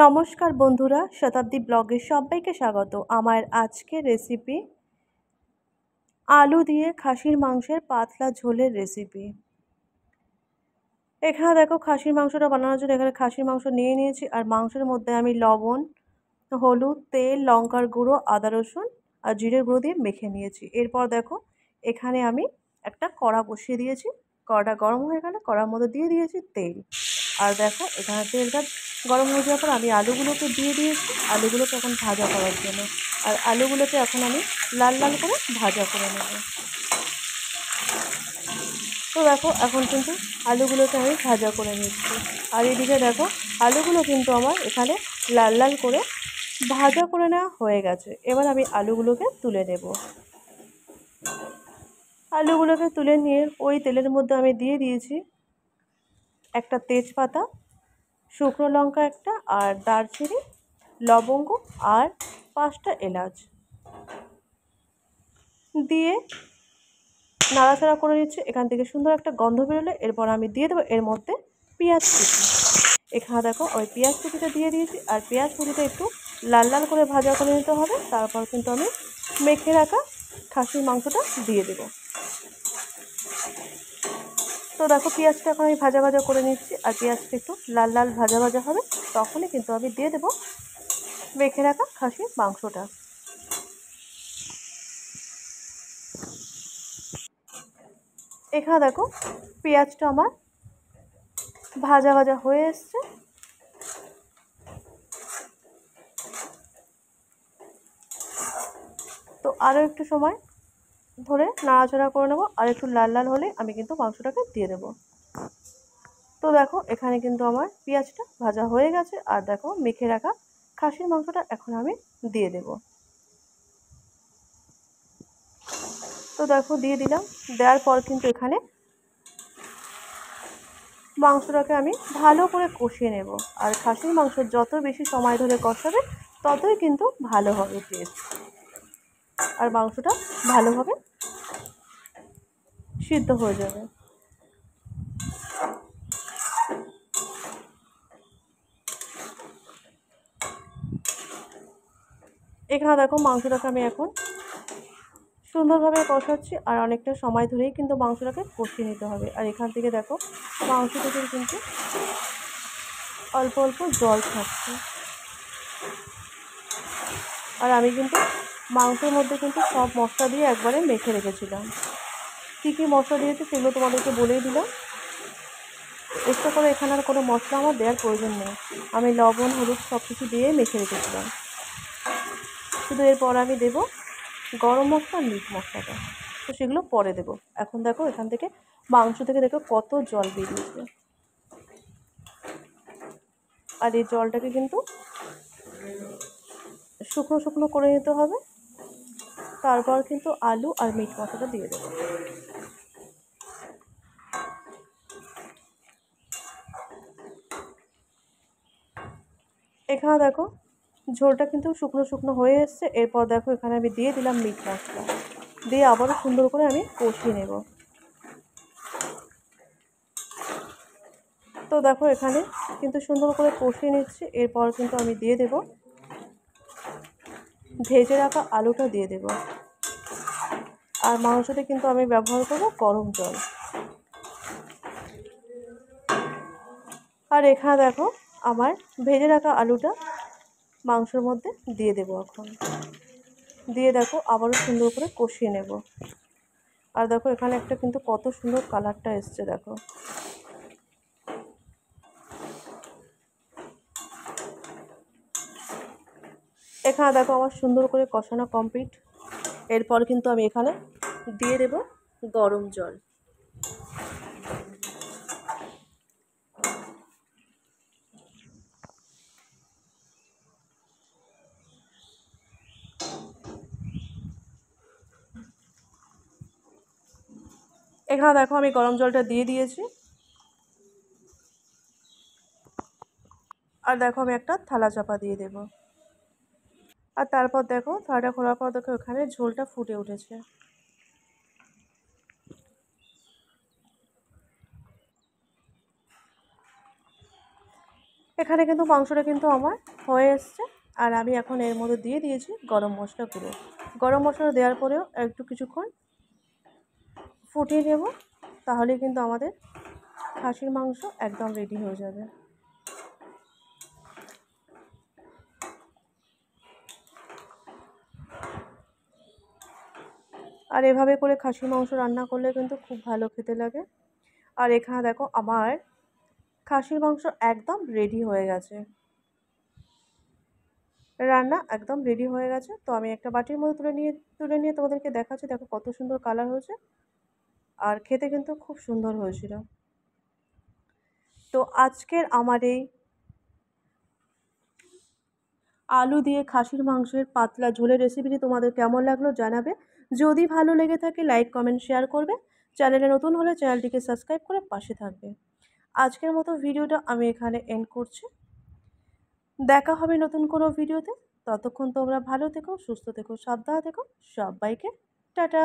নমস্কার বন্ধুরা, শতাব্দী ব্লগে সবাইকে স্বাগত। আমার আজকের রেসিপি আলু দিয়ে খাসির মাংসের পাতলা ঝোলের রেসিপি। এখানে দেখো খাসির মাংসটা বানানোর জন্য এখানে খাসির মাংস নিয়ে নিয়েছি, আর মাংসের মধ্যে আমি লবণ, হলুদ, তেল, লঙ্কার গুঁড়ো, আদা রসুন আর জিরের গুঁড়ো দিয়ে মেখে নিয়েছি। এরপর দেখো এখানে আমি একটা কড়া বসিয়ে দিয়েছি। কড়াটা গরম হয়ে গেলে কড়ার মধ্যে দিয়ে দিয়েছি তেল। আর দেখো এখানে তেলটা গরম হয়ে যাওয়ার পর আমি আলুগুলোকে দিয়ে দিয়েছি, আলুগুলোকে এখন ভাজা করার জন্য। আর আলুগুলোকে এখন আমি লাল লাল করে ভাজা করে নেব। তো দেখো এখন কিন্তু আলুগুলোকে আমি ভাজা করে নিচ্ছি। আর এদিকে দেখো আলুগুলো কিন্তু আমার এখানে লাল লাল করে ভাজা করে নেওয়া হয়ে গেছে। এবার আমি আলুগুলোকে তুলে নেব। আলুগুলোকে তুলে নিয়ে ওই তেলের মধ্যে আমি দিয়ে দিয়েছি একটা তেজপাতা, শুকনো লঙ্কা একটা, আর দারচিনি, লবঙ্গ আর 5টা এলাচ দিয়ে নাড়াচাড়া করে নিচ্ছি। এখান থেকে সুন্দর একটা গন্ধ বেরোলে এরপর আমি দিয়ে দেবো এর মধ্যে পেঁয়াজ কুচি। এখানে দেখো ওই পেঁয়াজ কুচিটা দিয়ে দিয়েছি, আর পেঁয়াজ কুচিটা একটু লাল লাল করে ভাজা করে নিতে হবে। তারপর কিন্তু আমি মেখে রাখা খাসির মাংসটা দিয়ে দেবো। তো দেখো পেঁয়াজটা এখন আমি ভাজা ভাজা করে নিচ্ছি, আর পেঁয়াজটা একটু লাল লাল ভাজা ভাজা হবে তখনই কিন্তু আমি দিয়ে দেবো মেখে রাখা খাসির মাংসটা। এখানে দেখো পেঁয়াজটা আমার ভাজা ভাজা হয়ে এসছে। তো আরও একটু সময় ধরে নাড়াচাড়া করে নেবো, আর একটু লাল লাল হলে আমি কিন্তু মাংসটাকে দিয়ে দেবো। তো দেখো এখানে কিন্তু আমার পেঁয়াজটা ভাজা হয়ে গেছে, আর দেখো মেখে রাখা খাসির মাংসটা এখন আমি দিয়ে দেব। তো দেখো দিয়ে দিলাম। দেওয়ার পর কিন্তু এখানে মাংসটাকে আমি ভালো করে কষিয়ে নেব। আর খাসির মাংস যত বেশি সময় ধরে কষাবে ততই কিন্তু ভালো হবে টেস্ট, আর মাংসটা ভালোভাবে সিদ্ধ হয়ে যাবে। এখানে দেখো মাংসটাকে আমি এখন সুন্দরভাবে কষাচ্ছি, আর অনেকটা সময় ধরেই কিন্তু মাংসটাকে কষিয়ে নিতে হবে। আর এখান থেকে দেখো মাংস থেকে কিন্তু অল্প অল্প জল থাকছে। আর আমি কিন্তু মাংসের মধ্যে কিন্তু সব মশলা দিয়ে একবারে মেখে রেখেছিলাম। কী কী মশলা দিয়েছি সেগুলো তোমাদেরকে বলেই দিলাম। এক্সট্রা করে এখানে আর কোনো মশলা আমার দেওয়ার প্রয়োজন নেই। আমি লবণ, হলুদ সব কিছু দিয়ে মেখে রেখেছিলাম। শুধু এরপর আমি দেবো গরম মশলা, মিট মশলাটা, তো সেগুলো পরে দেবো। এখন দেখো এখান থেকে মাংস থেকে দেখো কত জল বেরিয়েছে। আর এই জলটাকে কিন্তু শুকনো শুকনো করে নিতে হবে। তারপর কিন্তু আলু আর মিট মশলাটা দিয়ে দেবো। এখানে দেখো ঝোলটা কিন্তু শুকনো শুকনো হয়ে এসছে। এরপর দেখো এখানে আমি দিয়ে দিলাম মিট মশলা, দিয়ে আবারও সুন্দর করে আমি কষিয়ে নেব। তো দেখো এখানে কিন্তু সুন্দর করে কষিয়ে নিচ্ছি। এরপর কিন্তু আমি দিয়ে দেব ভেজে রাখা আলুটা দিয়ে দেব। আর মাংসতে কিন্তু আমি ব্যবহার করব গরম জল। আর এখানে দেখো আমার ভেজে রাখা আলুটা মাংসের মধ্যে দিয়ে দেবো এখন। দিয়ে দেখো আবারও সুন্দর করে কষিয়ে নেব। আর দেখো এখানে একটা কিন্তু কত সুন্দর কালারটা এসছে দেখো। এখানে দেখো আমার সুন্দর করে কষানো কমপ্লিট। এরপর কিন্তু আমি এখানে দিয়ে দেব গরম জল। এখানে দেখো আমি গরম জলটা দিয়ে দিয়েছি। আর দেখো আমি একটা থালা চাপা দিয়ে দেব। আর তারপর দেখো থালাটা খোলার পর দেখো এখানে ঝোলটা ফুটে উঠেছে। এখানে কিন্তু মাংসটা কিন্তু আমার হয়ে এসছে। আর আমি এখন এর মধ্যে দিয়ে দিয়েছি গরম মশলা গুঁড়ো। গরম মশলা দেওয়ার পরেও একটু কিছুক্ষণ ফুটিয়ে নেব, তাহলেই কিন্তু আমাদের খাসির মাংস একদম রেডি হয়ে যাবে। আর এভাবে করে খাসির মাংস রান্না করলে কিন্তু খুব ভালো খেতে লাগে। আর এখানে দেখো আমার খাসির মাংস একদম রেডি হয়ে গেছে, রান্না একদম রেডি হয়ে গেছে। তো আমি একটা বাটির মধ্যে তুলে নিয়ে তোমাদেরকে দেখাচ্ছি। দেখো কত সুন্দর কালার হয়েছে, আর খেতে কিন্তু খুব সুন্দর হয়েছিল। তো আজকের আমার এই আলু দিয়ে খাসির মাংসের পাতলা ঝোলের রেসিপিটি তোমাদের কেমন লাগলো জানাবে। যদি ভালো লেগে থাকে লাইক কমেন্ট শেয়ার করবে। চ্যানেলে নতুন হলে চ্যানেলটিকে সাবস্ক্রাইব করে পাশে থাকবে। আজকের মতো ভিডিওটা আমি এখানে এন্ড করছি। দেখা হবে নতুন কোনো ভিডিওতে। ততক্ষণ তোমরা ভালো থেকো, সুস্থ থেকো, সাবধানে থেকো। সবাইকে টাটা।